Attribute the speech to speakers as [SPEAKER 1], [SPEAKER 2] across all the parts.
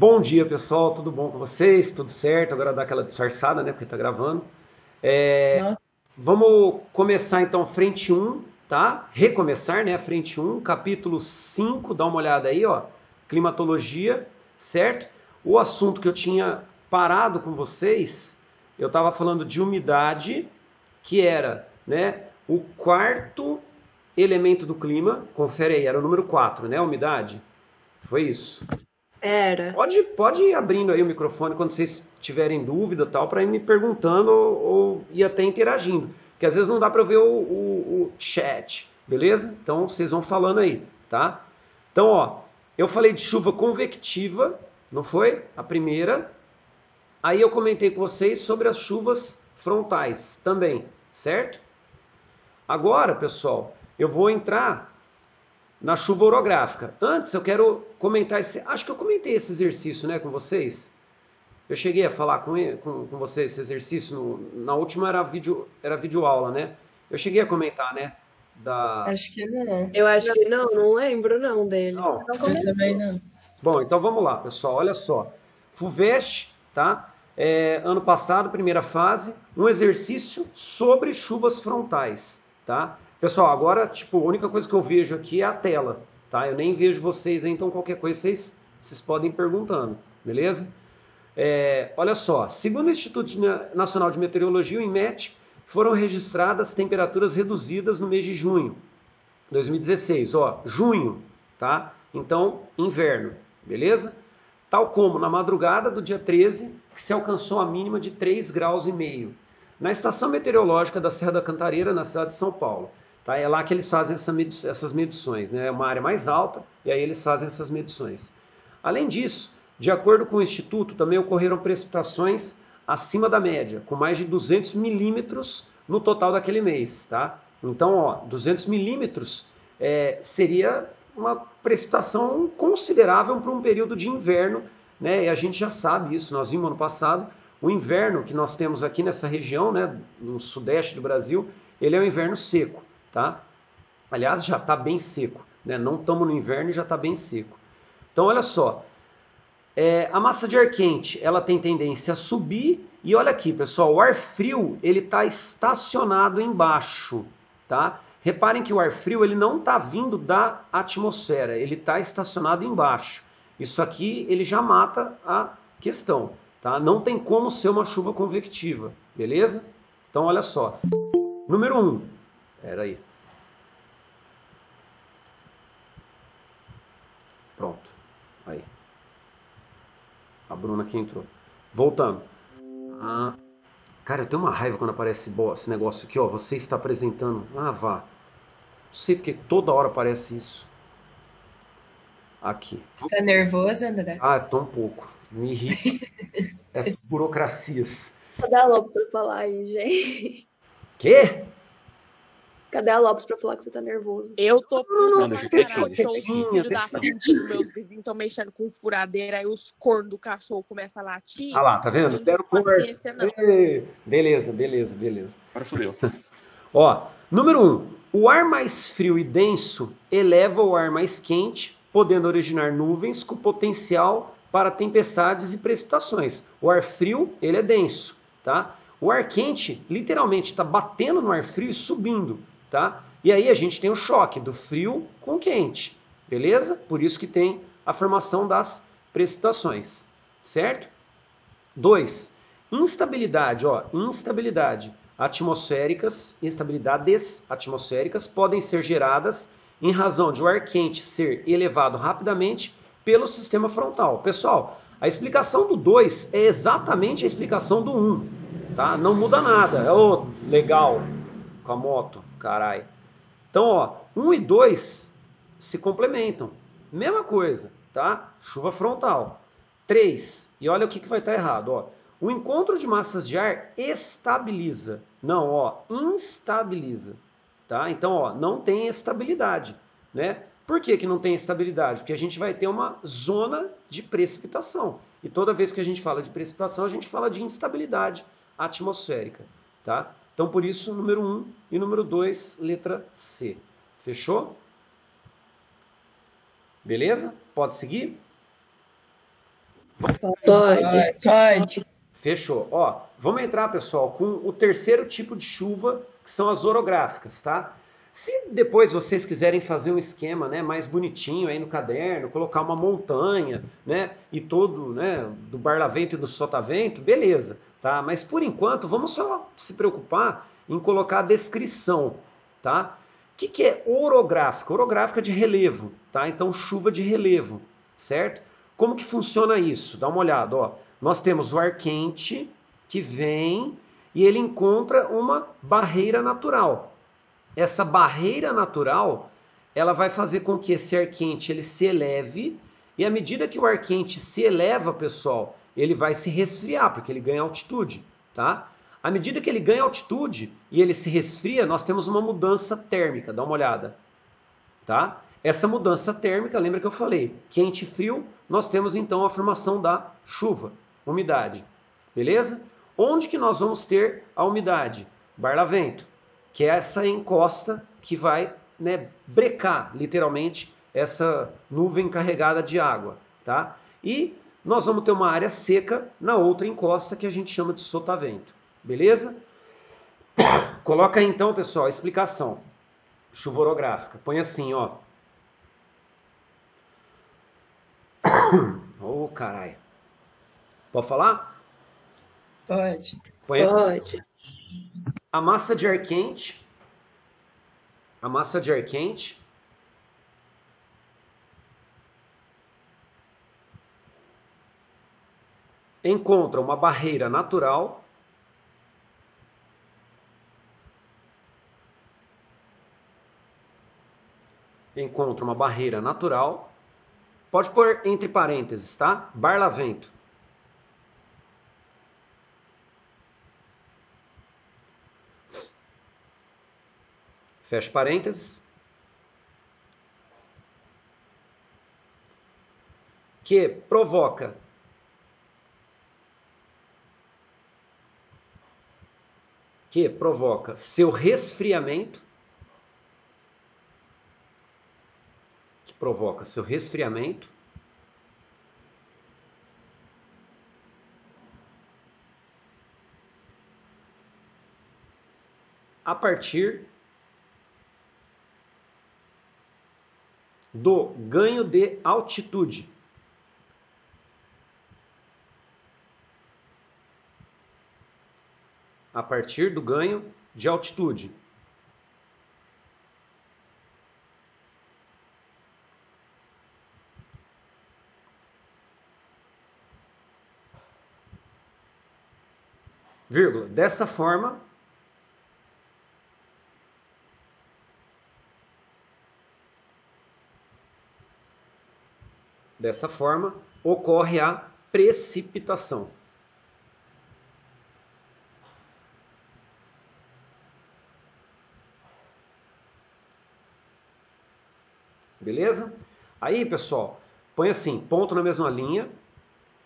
[SPEAKER 1] Bom dia, pessoal. Tudo bom com vocês? Tudo certo? Agora dá aquela disfarçada, né? Porque tá gravando. É,
[SPEAKER 2] Nossa,
[SPEAKER 1] Vamos começar então frente um, tá? Recomeçar, né? Frente um, capítulo 5. Dá uma olhada aí, ó. Climatologia, certo? O assunto que eu tinha parado com vocês, eu estava falando de umidade, que era, né? O quarto elemento do clima. Confere aí, era o número 4, né? Umidade. Foi isso.
[SPEAKER 3] Era.
[SPEAKER 1] Pode ir abrindo aí o microfone quando vocês tiverem dúvida tal, para ir me perguntando ou ir até interagindo. Porque às vezes não dá para ver o chat, beleza? Então vocês vão falando aí, tá? Então, ó, eu falei de chuva convectiva, não foi? A primeira. Aí eu comentei com vocês sobre as chuvas frontais também, certo? Agora, pessoal, eu vou entrar na chuva orográfica. Antes eu quero comentar esse. Acho que eu comentei esse exercício, né, com vocês. Eu cheguei a falar com vocês esse exercício. Na última era vídeo aula, né? Eu cheguei a comentar, né? Da.
[SPEAKER 2] acho que não.
[SPEAKER 3] Eu acho que não lembro não dele.
[SPEAKER 1] Não.
[SPEAKER 3] Não
[SPEAKER 2] Eu
[SPEAKER 3] comentou.
[SPEAKER 2] também não.
[SPEAKER 1] Bom, então vamos lá, pessoal. Olha só. FUVEST, tá? Ano passado, primeira fase, um exercício sobre chuvas frontais, tá? Pessoal, agora, tipo, a única coisa que eu vejo aqui é a tela, tá? Eu nem vejo vocês aí, então qualquer coisa vocês podem ir perguntando, beleza? Olha só, segundo o Instituto Nacional de Meteorologia, o INMET, foram registradas temperaturas reduzidas no mês de junho, 2016, ó, junho, tá? Então, inverno, beleza? Tal como na madrugada do dia 13, que se alcançou a mínima de 3,5 graus. Na estação meteorológica da Serra da Cantareira, na cidade de São Paulo. Tá? É lá que eles fazem essas medições, né? É uma área mais alta e aí eles fazem essas medições. Além disso, de acordo com o Instituto, também ocorreram precipitações acima da média, com mais de 200 milímetros no total daquele mês. Tá? Então, ó, 200 milímetros seria uma precipitação considerável para um período de inverno, né? E a gente já sabe isso, nós vimos ano passado, o inverno que nós temos aqui nessa região, né, no sudeste do Brasil, ele é um inverno seco, tá? Aliás, já está bem seco, né? Não estamos no inverno e já está bem seco. Então, olha só, a massa de ar quente, ela tem tendência a subir e olha aqui, pessoal, o ar frio, ele está estacionado embaixo, tá? Reparem que o ar frio, ele não está vindo da atmosfera, ele está estacionado embaixo. Isso aqui, ele já mata a questão, tá? Não tem como ser uma chuva convectiva, beleza? Então, olha só. Número 1. Espera aí. Pronto. Aí. A Bruna aqui entrou. Voltando. Ah, cara, eu tenho uma raiva quando aparece esse negócio aqui, ó. Você está apresentando. Ah, vá. Não sei porque toda hora aparece isso. Aqui.
[SPEAKER 2] Você tá nervoso, André?
[SPEAKER 1] Ah, tô um pouco. Me irrita essas burocracias.
[SPEAKER 3] Cadê a Lopes pra falar aí, gente?
[SPEAKER 1] Quê?
[SPEAKER 3] Cadê a Lopes pra falar que você tá nervoso?
[SPEAKER 4] Eu tô puta
[SPEAKER 5] Mano,
[SPEAKER 4] pra
[SPEAKER 5] fica
[SPEAKER 4] caralho,
[SPEAKER 5] quietinho,
[SPEAKER 4] então os
[SPEAKER 5] fica quietinho.
[SPEAKER 4] filhos da
[SPEAKER 1] Deixa
[SPEAKER 4] puta, meus vizinhos estão mexendo com furadeira, aí os cornos do cachorro começam a latir.
[SPEAKER 1] Ah lá, tá vendo?
[SPEAKER 4] Não tem
[SPEAKER 1] Quero conversar.
[SPEAKER 4] paciência, não.
[SPEAKER 1] Beleza, beleza, beleza.
[SPEAKER 5] Agora fodeu.
[SPEAKER 1] Ó, número 1. O ar mais frio e denso eleva o ar mais quente, podendo originar nuvens com potencial para tempestades e precipitações. O ar frio, ele é denso, tá? O ar quente, literalmente, está batendo no ar frio e subindo, tá? E aí a gente tem o choque do frio com o quente, beleza? Por isso que tem a formação das precipitações, certo? 2. Instabilidade, ó, instabilidade atmosféricas, instabilidades atmosféricas podem ser geradas em razão de o ar quente ser elevado rapidamente pelo sistema frontal. Pessoal, a explicação do 2 é exatamente a explicação do 1, tá? Não muda nada. Ô, legal, com a moto, carai. Então, ó, 1 e 2 se complementam. Mesma coisa, tá? Chuva frontal. 3. E olha o que vai estar errado, ó. O encontro de massas de ar estabiliza. Não, ó, instabiliza, tá? Então, ó, não tem estabilidade, né? Por que que não tem estabilidade? Porque a gente vai ter uma zona de precipitação. E toda vez que a gente fala de precipitação, a gente fala de instabilidade atmosférica, tá? Então, por isso, número 1 e número 2, letra C. Fechou? Beleza? Pode seguir?
[SPEAKER 3] Pode.
[SPEAKER 4] Pode.
[SPEAKER 1] Fechou. Ó, vamos entrar, pessoal, com o terceiro tipo de chuva, que são as orográficas, tá? Se depois vocês quiserem fazer um esquema, né, mais bonitinho aí no caderno, colocar uma montanha, né, e todo, né, do barlavento e do sotavento, beleza, tá? Mas por enquanto, vamos só se preocupar em colocar a descrição, tá? O que é orográfica? Orográfica de relevo, tá? Então, chuva de relevo, certo? Como que funciona isso? Dá uma olhada, ó. Nós temos o ar quente que vem e ele encontra uma barreira natural. Essa barreira natural, ela vai fazer com que esse ar quente ele se eleve, e à medida que o ar quente se eleva, pessoal, ele vai se resfriar, porque ele ganha altitude, tá? À medida que ele ganha altitude e ele se resfria, nós temos uma mudança térmica, dá uma olhada, tá? Essa mudança térmica, lembra que eu falei, quente e frio, nós temos então a formação da chuva, umidade, beleza? Onde que nós vamos ter a umidade? Barlavento, que é essa encosta que vai, né, brecar, literalmente, essa nuvem carregada de água, tá? E nós vamos ter uma área seca na outra encosta que a gente chama de sotavento, beleza? Coloca aí então, pessoal, a explicação. Chuva orográfica. Põe assim, ó. Ô, caralho. Pode falar?
[SPEAKER 4] Pode.
[SPEAKER 1] Põe
[SPEAKER 3] Pode.
[SPEAKER 1] a massa de ar quente. A massa de ar quente encontra uma barreira natural pode pôr entre parênteses, tá? Barlavento. Fecha parênteses. Que provoca seu resfriamento, a partir do ganho de altitude. A partir do ganho de altitude. Vírgula. Dessa forma, ocorre a precipitação. Beleza? Aí, pessoal, põe assim, ponto na mesma linha.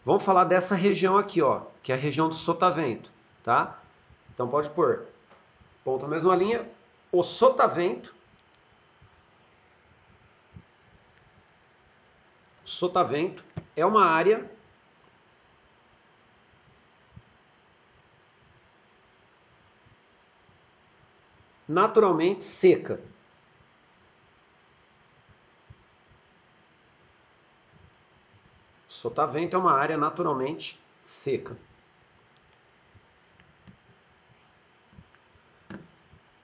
[SPEAKER 1] Vamos falar dessa região aqui, ó, que é a região do sotavento, tá? Então pode pôr ponto na mesma linha. O sotavento é uma área naturalmente seca. Sotavento é uma área naturalmente seca.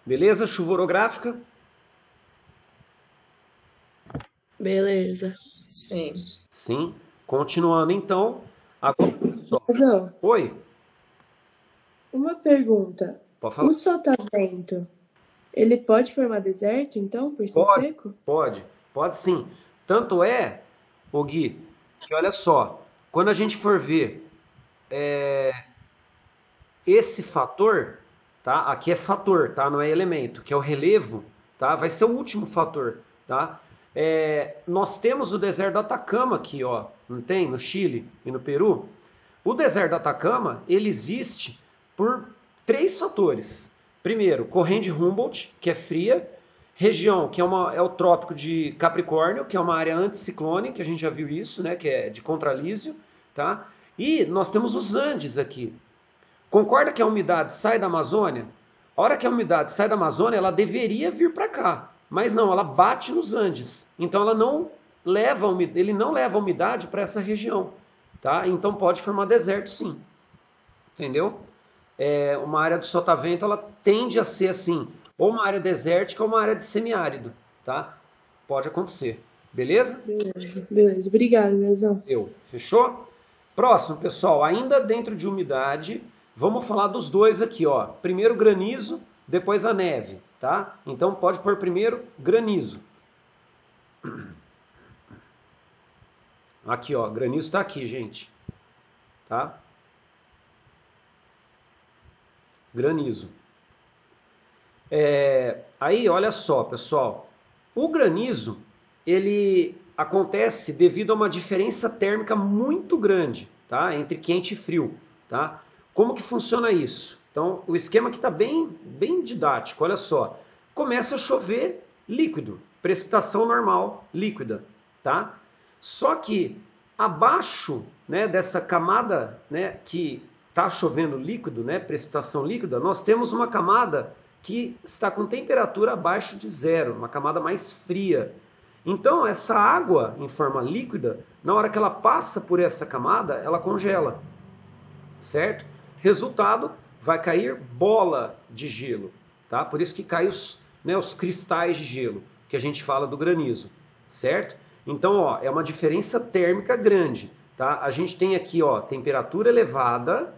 [SPEAKER 1] Beleza? Chuva orográfica?
[SPEAKER 3] Beleza.
[SPEAKER 4] Sim.
[SPEAKER 1] Sim. Continuando então. Agora, pessoal.
[SPEAKER 2] Razão.
[SPEAKER 1] Oi,
[SPEAKER 2] Uma pergunta.
[SPEAKER 1] pode falar.
[SPEAKER 2] O sotavento, ele pode formar deserto, então, por ser
[SPEAKER 1] Pode.
[SPEAKER 2] seco?
[SPEAKER 1] Pode sim. Tanto é, ô Gui, que olha só, quando a gente for ver esse fator, tá? Aqui é fator, tá? Não é elemento, que é o relevo, tá? Vai ser o último fator, tá? Nós temos o deserto do Atacama aqui, ó, não tem? No Chile e no Peru. O deserto do Atacama, ele existe por 3 fatores. Primeiro, corrente Humboldt, que é fria. Região, que é o trópico de Capricórnio, que é uma área anticiclone, que a gente já viu isso, né? Que é de contralísio. tá? E nós temos os Andes aqui. Concorda que a umidade sai da Amazônia? A hora que a umidade sai da Amazônia, ela deveria vir para cá, mas não, ela bate nos Andes. Então ela não leva, ele não leva a umidade para essa região, tá? Então pode formar deserto, sim. Entendeu? Uma área do sotavento, ela tende a ser assim, ou uma área desértica ou uma área de semiárido, tá? Pode acontecer. Beleza?
[SPEAKER 2] Beleza. Obrigada, Leozão.
[SPEAKER 1] Fechou? Próximo, pessoal, ainda dentro de umidade, vamos falar dos dois aqui, ó. Primeiro granizo, depois a neve, tá? Então pode pôr primeiro granizo. Aqui, ó, granizo tá aqui, gente. Tá? Granizo. Aí, olha só, pessoal. O granizo, ele acontece devido a uma diferença térmica muito grande, tá? Entre quente e frio, tá? Como que funciona isso? Então, o esquema aqui está bem didático, olha só. Começa a chover líquido, precipitação normal líquida, tá? Só que abaixo, né, dessa camada, né, que está chovendo líquido, né, precipitação líquida, nós temos uma camada que está com temperatura abaixo de zero, uma camada mais fria. Então, essa água em forma líquida, na hora que ela passa por essa camada, ela congela, certo? Resultado, vai cair bola de gelo, tá? Por isso que caem os cristais de gelo, que a gente fala do granizo, certo? Então, ó, é uma diferença térmica grande, tá? A gente tem aqui, ó, temperatura elevada,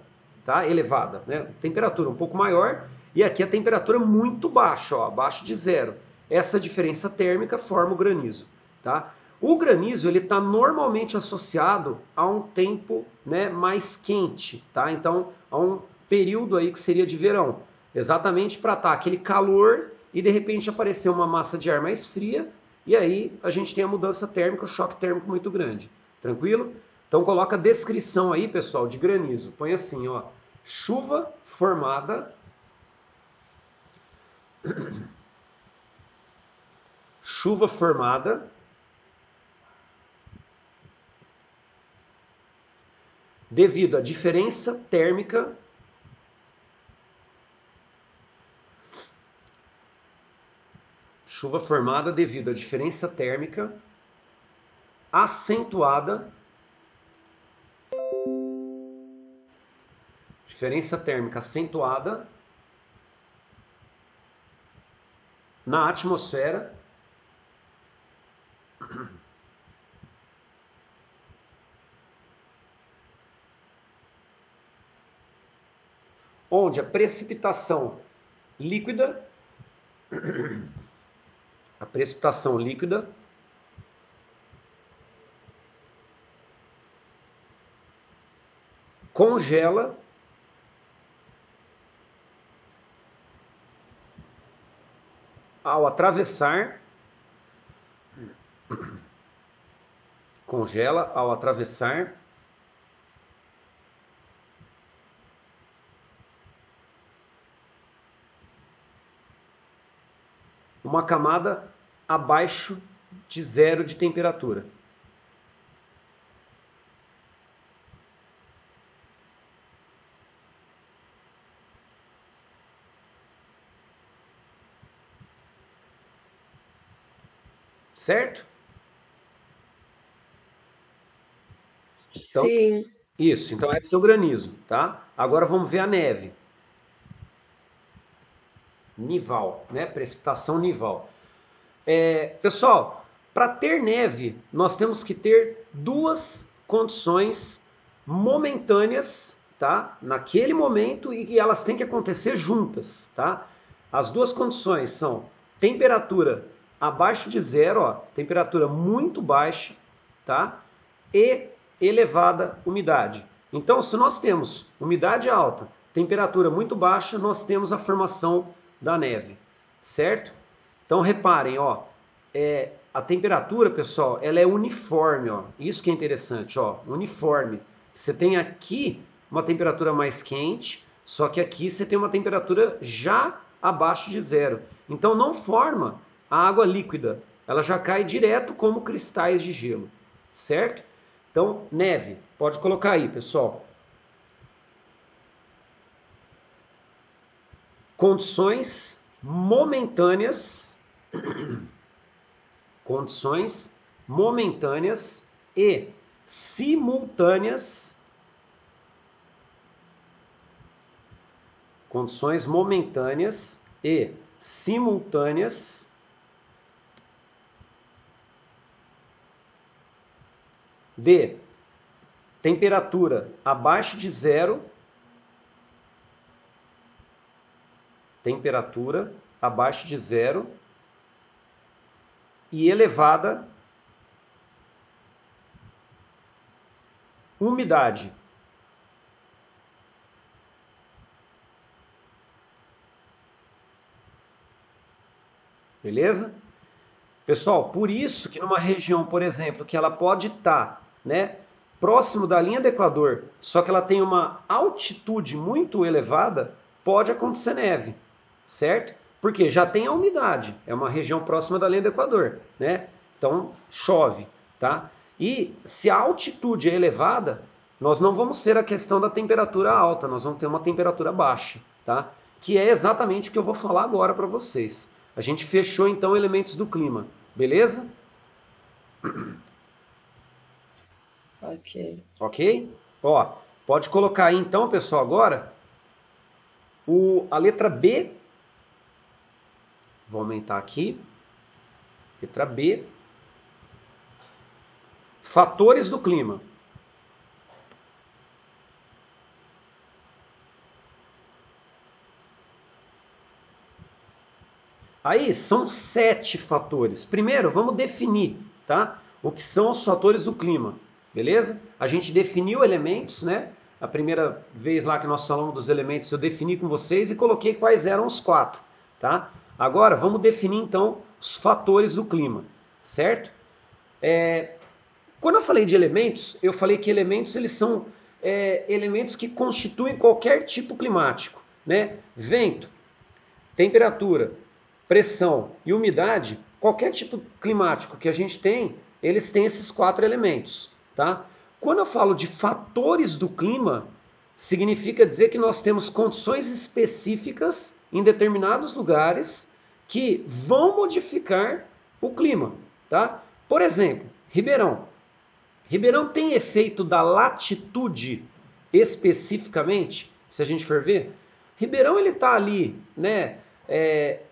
[SPEAKER 1] tá? Elevada, né? Temperatura um pouco maior, e aqui a temperatura muito baixa, ó, abaixo de zero. Essa diferença térmica forma o granizo, tá? O granizo, ele está normalmente associado a um tempo, né, mais quente, tá? Então, a um período aí que seria de verão, exatamente para estar aquele calor e de repente aparecer uma massa de ar mais fria, e aí a gente tem a mudança térmica, o choque térmico muito grande. Tranquilo? Então coloca a descrição aí, pessoal, de granizo. Põe assim, ó, chuva formada devido à diferença térmica acentuada na atmosfera onde a precipitação líquida congela ao atravessar uma camada abaixo de zero de temperatura. Certo? Então,
[SPEAKER 3] Sim.
[SPEAKER 1] isso, então esse é o granizo, tá? Agora vamos ver a neve. Nival, né? Precipitação nival. Pessoal, para ter neve, nós temos que ter duas condições momentâneas, tá? Naquele momento, e elas têm que acontecer juntas, tá? As duas condições são temperatura abaixo de zero, ó, temperatura muito baixa, tá? E elevada umidade. Então, se nós temos umidade alta, temperatura muito baixa, nós temos a formação da neve, certo? Então, reparem, ó, a temperatura, pessoal, ela é uniforme, ó. Isso que é interessante, ó, uniforme. Você tem aqui uma temperatura mais quente, só que aqui você tem uma temperatura já abaixo de zero. Então, não forma a água líquida, ela já cai direto como cristais de gelo, certo? Então, neve. Pode colocar aí, pessoal. Condições momentâneas. Condições momentâneas e simultâneas. Condições momentâneas e simultâneas de temperatura abaixo de zero, temperatura abaixo de zero e elevada umidade. Beleza? Pessoal, por isso que numa região, por exemplo, que ela pode estar, né, próximo da linha do Equador, só que ela tem uma altitude muito elevada, pode acontecer neve, certo? Porque já tem a umidade, é uma região próxima da linha do Equador, né? Então chove, tá? E se a altitude é elevada, nós não vamos ter a questão da temperatura alta, nós vamos ter uma temperatura baixa, tá? Que é exatamente o que eu vou falar agora para vocês. A gente fechou então elementos do clima, beleza?
[SPEAKER 3] Ok.
[SPEAKER 1] Ok? Ó, pode colocar aí então, pessoal, agora a letra B. Vou aumentar aqui. Letra B. Fatores do clima. Aí são 7 fatores. Primeiro, vamos definir, tá? O que são os fatores do clima, beleza? A gente definiu elementos, né? A primeira vez lá que nós falamos dos elementos, eu defini com vocês e coloquei quais eram os 4, tá? Agora, vamos definir então os fatores do clima, certo? Quando eu falei de elementos, eu falei que elementos eles são elementos que constituem qualquer tipo climático, né? Vento, temperatura, pressão e umidade, qualquer tipo climático que a gente tem, eles têm esses 4 elementos, tá? Quando eu falo de fatores do clima, significa dizer que nós temos condições específicas em determinados lugares que vão modificar o clima, tá? Por exemplo, Ribeirão. Ribeirão tem efeito da latitude especificamente, se a gente for ver. Ribeirão ele está ali, né,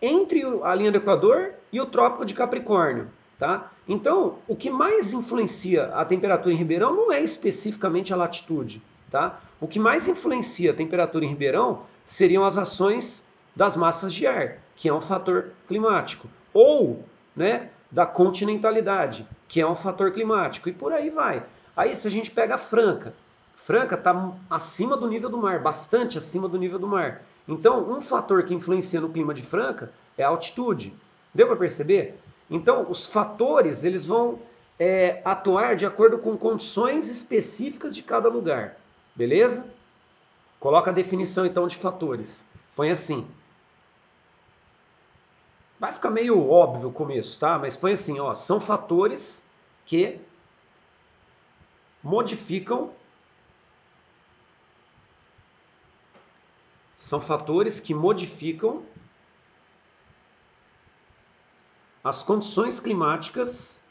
[SPEAKER 1] entre a linha do Equador e o Trópico de Capricórnio, tá? Então, o que mais influencia a temperatura em Ribeirão não é especificamente a latitude, tá? O que mais influencia a temperatura em Ribeirão seriam as ações das massas de ar, que é um fator climático, ou, né, da continentalidade, que é um fator climático, e por aí vai. Aí se a gente pega Franca, Franca está acima do nível do mar, bastante acima do nível do mar. Então, um fator que influencia no clima de Franca é a altitude. Deu para perceber? Então, os fatores eles vão atuar de acordo com condições específicas de cada lugar. Beleza? Coloca a definição então de fatores. Põe assim. Vai ficar meio óbvio o começo, tá? Mas põe assim, ó, são fatores que modificam as condições climáticas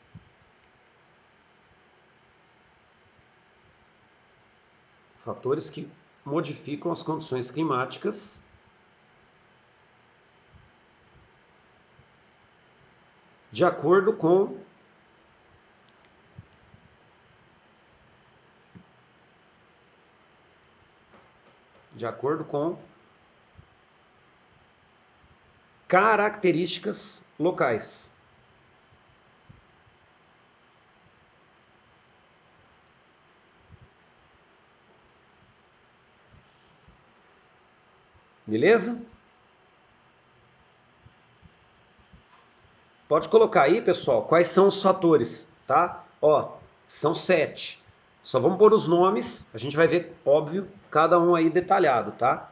[SPEAKER 1] fatores que modificam as condições climáticas de acordo com características locais. Beleza? Pode colocar aí, pessoal, quais são os fatores, tá? Ó, são 7. Só vamos pôr os nomes, a gente vai ver, óbvio, cada um aí detalhado, tá?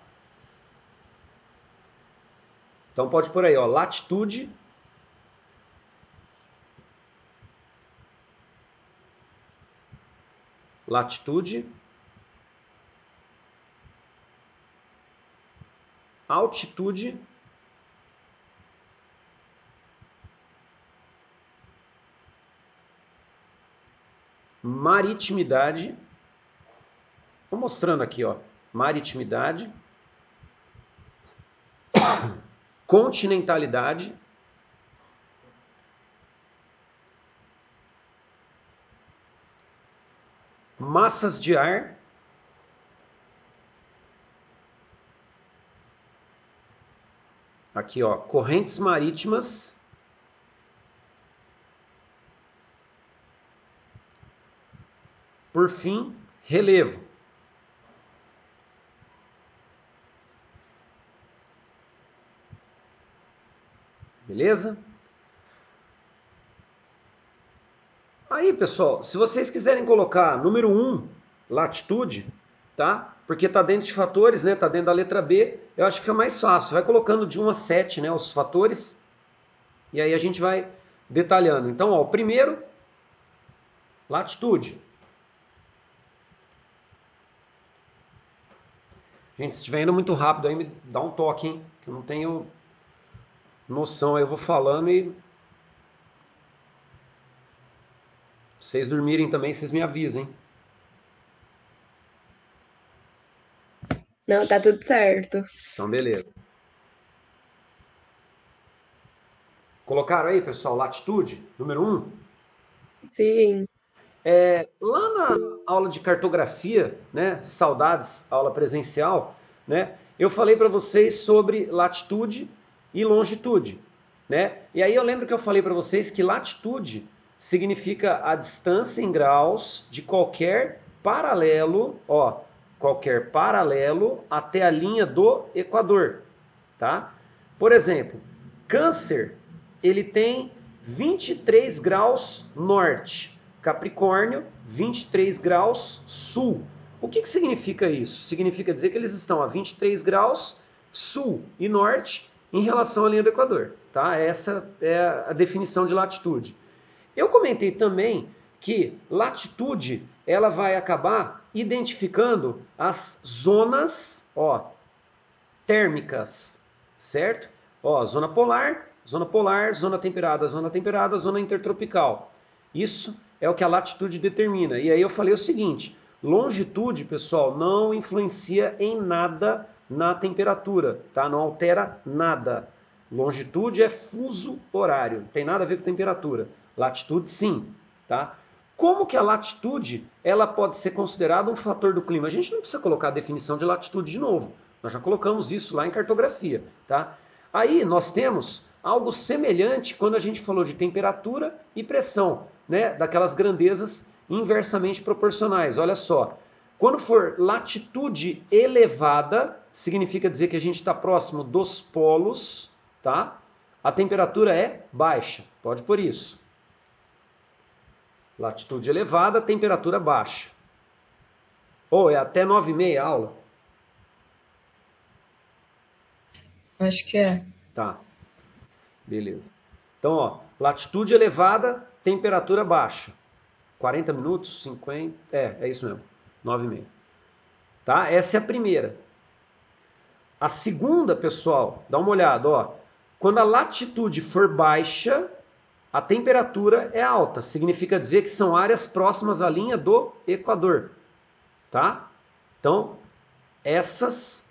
[SPEAKER 1] Então pode pôr aí, ó, latitude, latitude, altitude, maritimidade. Vou mostrando aqui, ó, maritimidade, continentalidade, massas de ar, aqui, ó, correntes marítimas, por fim, relevo. Beleza? Aí, pessoal, se vocês quiserem colocar número 1, latitude, tá? Porque tá dentro de fatores, né? Tá dentro da letra B, eu acho que fica mais fácil. Vai colocando de 1 a 7, né, os fatores, e aí a gente vai detalhando. Então, ó, o primeiro, latitude. Gente, se estiver indo muito rápido aí, me dá um toque, hein? Que eu não tenho noção. Aí eu vou falando e vocês dormirem também, vocês me avisem.
[SPEAKER 3] Não, tá tudo certo.
[SPEAKER 1] Então, beleza. Colocaram aí, pessoal, latitude, número 1?
[SPEAKER 3] Sim.
[SPEAKER 1] Lá na aula de cartografia, né, saudades, aula presencial, né, eu falei para vocês sobre latitude e longitude, né? E aí eu lembro que eu falei para vocês que latitude significa a distância em graus de qualquer paralelo, ó, qualquer paralelo até a linha do Equador, tá? Por exemplo, Câncer, ele tem 23 graus norte. Capricórnio, 23 graus sul. O que significa isso? Significa dizer que eles estão a 23 graus sul e norte em relação à linha do Equador. Tá? Essa é a definição de latitude. Eu comentei também que latitude ela vai acabar identificando as zonas, ó, térmicas, certo? Ó, zona polar, zona temperada, zona intertropical. Isso é o que a latitude determina. E aí eu falei o seguinte, longitude, pessoal, não influencia em nada na temperatura, tá? Não altera nada. Longitude é fuso horário, não tem nada a ver com temperatura. Latitude, sim, tá? Como que a latitude ela pode ser considerada um fator do clima? A gente não precisa colocar a definição de latitude de novo. Nós já colocamos isso lá em cartografia, tá? Aí nós temos algo semelhante quando a gente falou de temperatura e pressão, né? Daquelas grandezas inversamente proporcionais. Olha só, quando for latitude elevada, significa dizer que a gente está próximo dos polos, tá? A temperatura é baixa, pode pôr isso. Latitude elevada, temperatura baixa. Ou é até 9h30 a aula?
[SPEAKER 2] Acho que é.
[SPEAKER 1] Tá, beleza. Então, ó, latitude elevada, temperatura baixa. 40 minutos, 50... É isso mesmo, 9h30. Tá? Essa é a primeira. A segunda, pessoal, dá uma olhada, ó. Quando a latitude for baixa, a temperatura é alta. Significa dizer que são áreas próximas à linha do Equador. Tá? Então, essas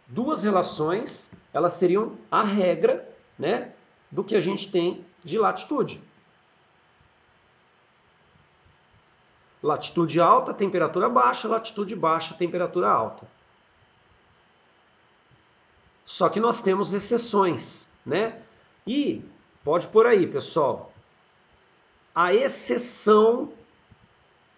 [SPEAKER 1] duas relações, elas seriam a regra, né, do que a gente tem de latitude. Latitude alta, temperatura baixa, latitude baixa, temperatura alta. Só que nós temos exceções, né? E pode pôr aí, pessoal. A exceção,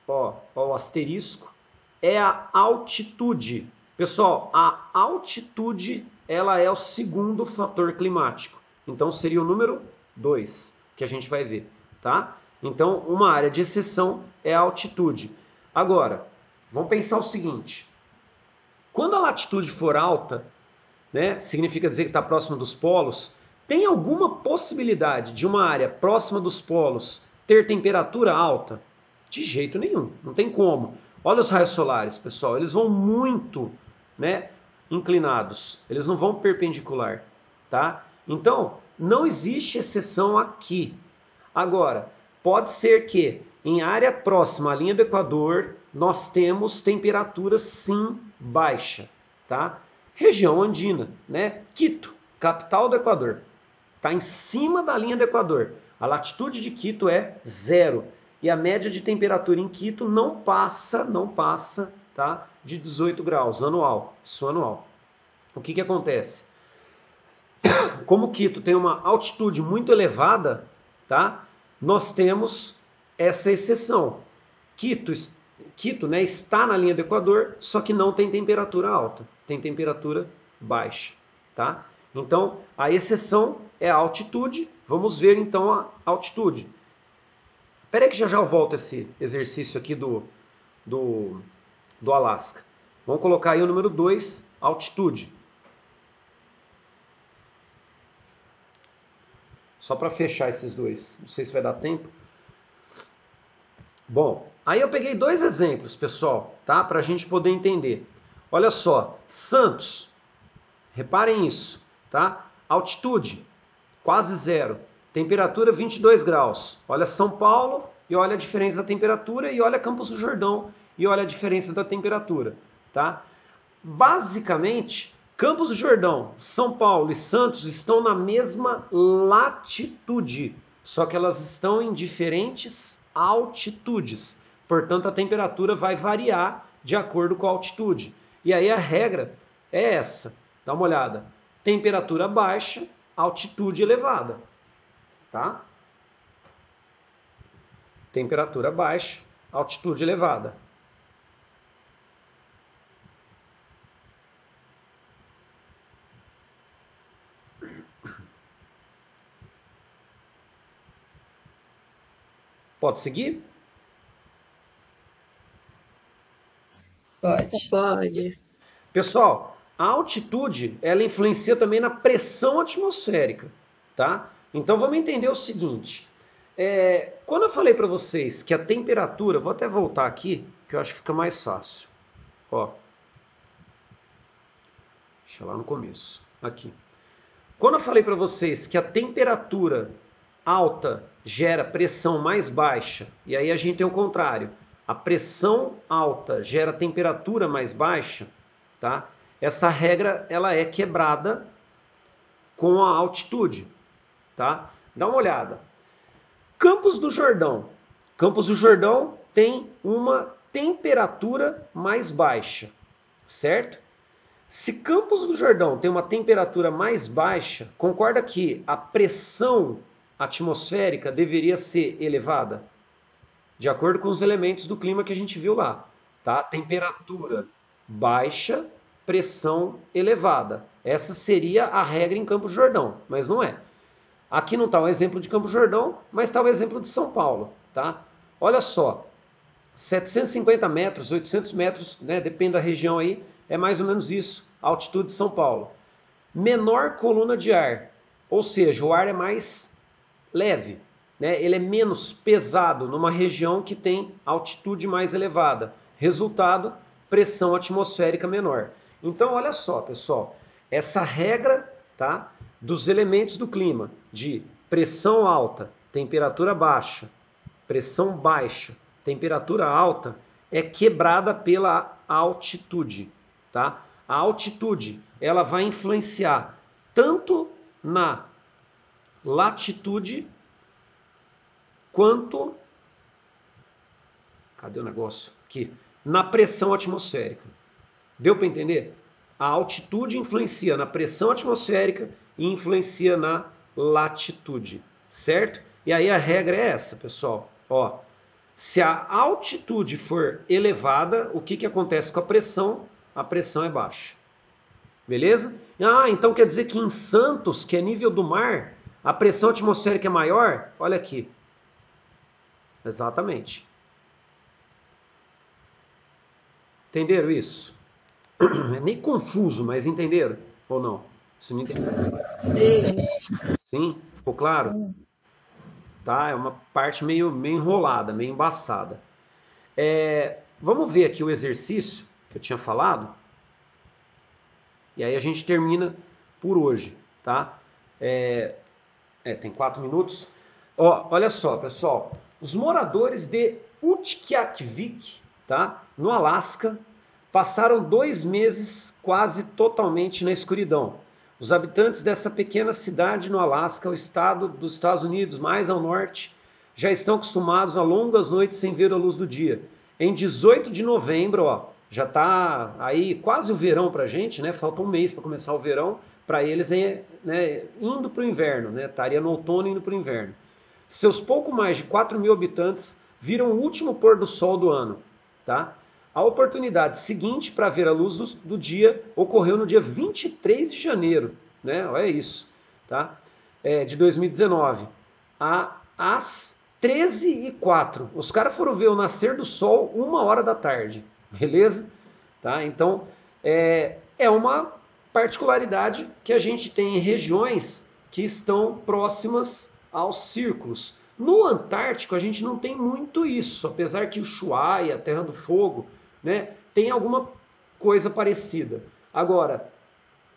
[SPEAKER 1] ó o asterisco, é a altitude. Pessoal, a altitude ela é o segundo fator climático. Então seria o número 2 que a gente vai ver, tá? Então, uma área de exceção é a altitude. Agora, vamos pensar o seguinte. Quando a latitude for alta, né, significa dizer que está próximo dos polos, tem alguma possibilidade de uma área próxima dos polos ter temperatura alta? De jeito nenhum, não tem como. Olha os raios solares, pessoal, eles vão muito, né, inclinados, eles não vão perpendicular, tá? Então, não existe exceção aqui. Agora, pode ser que em área próxima à linha do Equador, nós temos temperatura sim baixa, tá? Região andina, né? Quito, capital do Equador, está em cima da linha do Equador. A latitude de Quito é 0 e a média de temperatura em Quito não passa, tá, de 18 graus anual, isso anual. O que acontece? Como Quito tem uma altitude muito elevada, tá, nós temos essa exceção. Quito, né, está na linha do Equador, só que não tem temperatura alta, tem temperatura baixa, tá? Então, a exceção é a altitude. Vamos ver então a altitude. Espera aí que já eu volto esse exercício aqui do Alasca. Vamos colocar aí o número 2, altitude. Só para fechar esses dois. Não sei se vai dar tempo. Bom, aí eu peguei dois exemplos, pessoal, tá? Para a gente poder entender. Olha só, Santos. Reparem isso, tá? Altitude, quase 0. Temperatura, 22 graus. Olha São Paulo e olha a diferença da temperatura e olha Campos do Jordão e olha a diferença da temperatura, tá? Basicamente, Campos do Jordão, São Paulo e Santos estão na mesma latitude, só que elas estão em diferentes altitudes. Portanto, a temperatura vai variar de acordo com a altitude. E aí a regra é essa. Dá uma olhada. Temperatura baixa, altitude elevada. Tá? Temperatura baixa, altitude elevada. Pode seguir?
[SPEAKER 2] Pode.
[SPEAKER 3] Pode.
[SPEAKER 1] Pessoal, a altitude, ela influencia também na pressão atmosférica, tá? Então vamos entender o seguinte. Quando eu falei para vocês que a temperatura, vou até voltar aqui, que eu acho que fica mais fácil. Ó. Deixa lá no começo. Aqui. Quando eu falei para vocês que a temperatura alta gera pressão mais baixa, e aí a gente tem o contrário. A pressão alta gera temperatura mais baixa, tá? Essa regra ela é quebrada com a altitude, tá? Dá uma olhada. Campos do Jordão. Campos do Jordão tem uma temperatura mais baixa, certo? Se Campos do Jordão tem uma temperatura mais baixa, concorda que a pressão atmosférica deveria ser elevada? De acordo com os elementos do clima que a gente viu lá, tá? Temperatura baixa, pressão elevada. Essa seria a regra em Campos do Jordão, mas não é. Aqui não está o exemplo de Campos do Jordão, mas está o exemplo de São Paulo, tá? Olha só, 750 metros, 800 metros, né, depende da região aí, é mais ou menos isso, a altitude de São Paulo. Menor coluna de ar, ou seja, o ar é mais leve, né? Ele é menos pesado numa região que tem altitude mais elevada. Resultado, pressão atmosférica menor. Então, olha só, pessoal, essa regra, tá, dos elementos do clima, de pressão alta, temperatura baixa, pressão baixa, temperatura alta, é quebrada pela altitude, tá? A altitude, ela vai influenciar tanto na latitude quanto, cadê o negócio? Aqui, na pressão atmosférica. Deu para entender? A altitude influencia na pressão atmosférica e influencia na latitude, certo? E aí a regra é essa, pessoal. Ó, se a altitude for elevada, o que acontece com a pressão? A pressão é baixa. Beleza? Ah, então quer dizer que em Santos, que é nível do mar, a pressão atmosférica é maior? Olha aqui. Exatamente. Entenderam isso? É meio confuso, mas entenderam? Ou não? Você me entendeu?
[SPEAKER 2] Sim.
[SPEAKER 1] Sim? Ficou claro? Tá? É uma parte meio enrolada, meio embaçada. vamos ver aqui o exercício que eu tinha falado. E aí a gente termina por hoje, tá? Tem 4 minutos. Ó, olha só, pessoal. Os moradores de Utqiatvik, tá? No Alasca, passaram 2 meses quase totalmente na escuridão. Os habitantes dessa pequena cidade no Alasca, o estado dos Estados Unidos mais ao norte, já estão acostumados a longas noites sem ver a luz do dia. Em 18 de novembro, ó, já está aí quase o verão para a gente, né? Falta um mês para começar o verão. Para eles né, indo para o inverno, né? Estaria no outono indo para o inverno. Seus pouco mais de 4 mil habitantes viram o último pôr do sol do ano, tá? A oportunidade seguinte para ver a luz do dia ocorreu no dia 23 de janeiro, né? Olha isso, tá? De 2019. Às 13h04. Os caras foram ver o nascer do sol 1h da tarde, beleza? Tá? Então, é uma particularidade que a gente tem em regiões que estão próximas aos círculos. No Antártico, a gente não tem muito isso, apesar que o Ushuaia, a Terra do Fogo, né, tem alguma coisa parecida. Agora,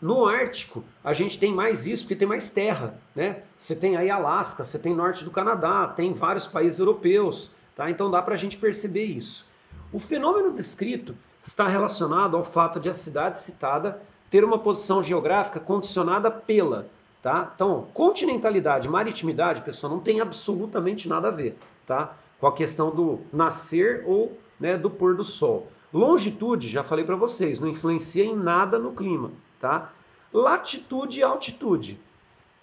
[SPEAKER 1] no Ártico, a gente tem mais isso porque tem mais terra, né? Você tem aí Alasca, você tem norte do Canadá, tem vários países europeus, tá? Então dá para a gente perceber isso. O fenômeno descrito está relacionado ao fato de a cidade citada ter uma posição geográfica condicionada pela, tá? Então, continentalidade, maritimidade, pessoal, não tem absolutamente nada a ver, tá? Com a questão do nascer ou, né, do pôr do sol. Longitude, já falei para vocês, não influencia em nada no clima, tá? Latitude e altitude.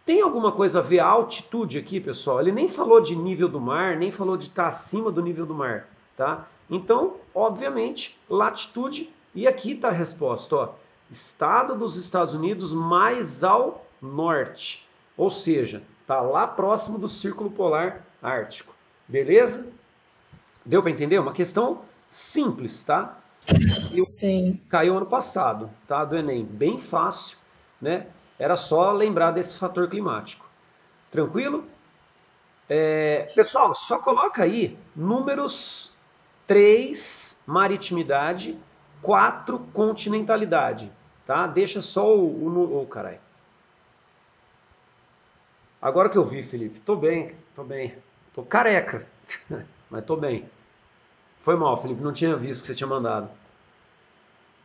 [SPEAKER 1] Tem alguma coisa a ver a altitude aqui, pessoal? Ele nem falou de nível do mar, nem falou de estar acima do nível do mar, tá? Então, obviamente, latitude, e aqui está a resposta, ó. Estado dos Estados Unidos mais ao norte, ou seja, está lá próximo do Círculo Polar Ártico, beleza? Deu para entender? Uma questão simples, tá?
[SPEAKER 2] Sim.
[SPEAKER 1] Caiu ano passado, tá? Do Enem, bem fácil, né? Era só lembrar desse fator climático. Tranquilo? Pessoal, só coloca aí números 3, maritimidade, 4, continentalidade, tá? Deixa só o caralho. Agora que eu vi, Felipe, tô bem. Tô careca, mas tô bem. Foi mal, Felipe, não tinha visto que você tinha mandado.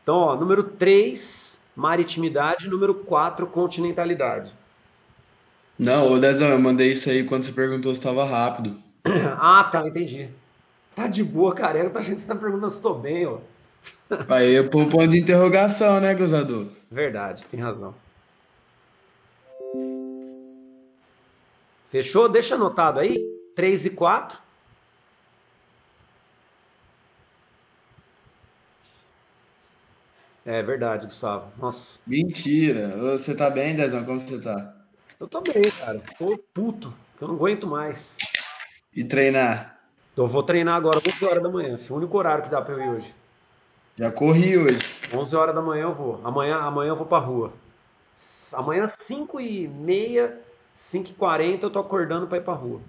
[SPEAKER 1] Então, ó, número 3, maritimidade, número 4, continentalidade.
[SPEAKER 5] Não, ô Dezão, eu mandei isso aí quando você perguntou se estava rápido.
[SPEAKER 1] Ah, tá, entendi. Tá de boa, careca, tá achando que você tá perguntando se tô bem, ó.
[SPEAKER 5] Aí eu pôr um ponto de interrogação, né, gozador?
[SPEAKER 1] Verdade, tem razão. Fechou? Deixa anotado aí. 3 e 4. É verdade, Gustavo. Nossa,
[SPEAKER 5] Mentira. Ô, você tá bem, Dezão? Como você tá?
[SPEAKER 1] eu tô bem, cara. Tô puto, que eu não aguento mais.
[SPEAKER 5] E treinar?
[SPEAKER 1] Então eu vou treinar agora 11 horas da manhã. Foi o único horário que dá pra eu ir hoje.
[SPEAKER 5] Já corri hoje.
[SPEAKER 1] 11 horas da manhã eu vou. Amanhã eu vou pra rua. Amanhã 5h30, 5h40 eu tô acordando pra ir pra rua.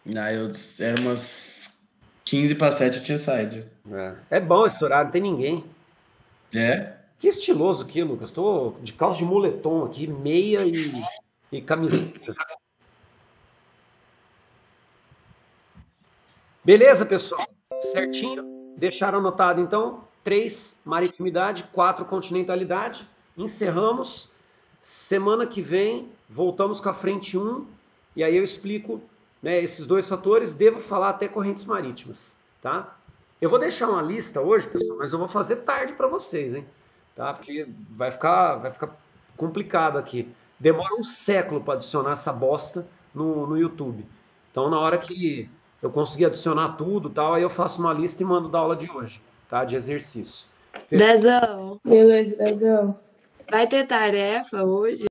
[SPEAKER 5] Era umas 15 para 7 eu tinha saído.
[SPEAKER 1] É bom esse horário, não tem ninguém.
[SPEAKER 5] É?
[SPEAKER 1] Que estiloso aqui, Lucas. Tô de calça de moletom aqui, meia e camiseta. Beleza, pessoal? Certinho? Deixaram anotado, então, 3, maritimidade, 4, continentalidade. Encerramos. Semana que vem, voltamos com a frente 1. E aí eu explico, né, esses 2 fatores. Devo falar até correntes marítimas, tá? Eu vou deixar uma lista hoje, pessoal, mas eu vou fazer tarde para vocês, hein? Tá? Porque vai ficar complicado aqui. Demora um século para adicionar essa bosta no YouTube. Então, na hora que eu conseguir adicionar tudo, tal, aí eu faço uma lista e mando da aula de hoje, tá? De exercício.
[SPEAKER 3] Dezão,
[SPEAKER 2] Beleza, Dezão.
[SPEAKER 3] vai ter tarefa hoje?